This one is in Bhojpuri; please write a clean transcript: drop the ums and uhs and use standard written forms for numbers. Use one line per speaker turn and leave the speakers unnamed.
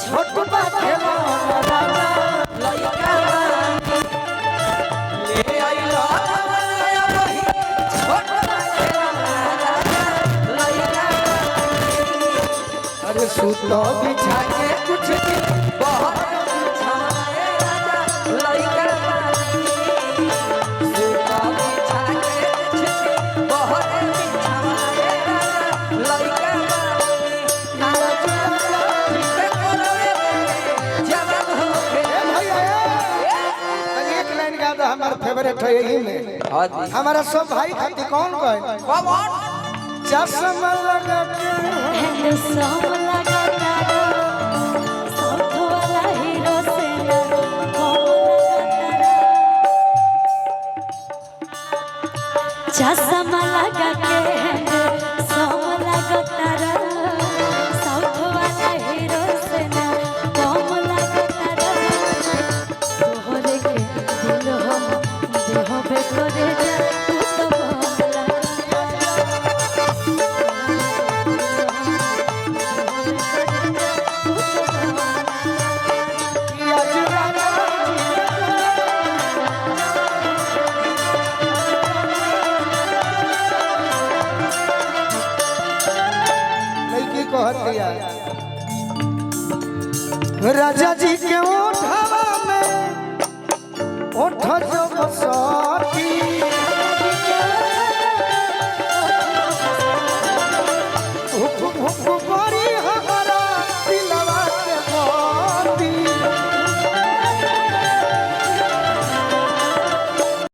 छोट बाटे राजा लइका ले आइलो वही छोट बाटे राजा लइका। अरे सूतो बिछा के कुछ दिन बहुत बिछाए राजा लइका सूतो बिछा के कुछ दिन बहुत बिछाए राजा लइका। हमारा फेवरेट है यही में हमारा सब भाई खाती कौन कहे चश्मा लगा के
सब लगा साउथ वाला हीरो से चश्मा लगा के सब लगा तारा साउथ वाला हीरो से ना कम लगा तारा तोहरे के दिल हो देह बे करे जा तू तो बोला
राजा जी के ओठवा में ओठ जो बसती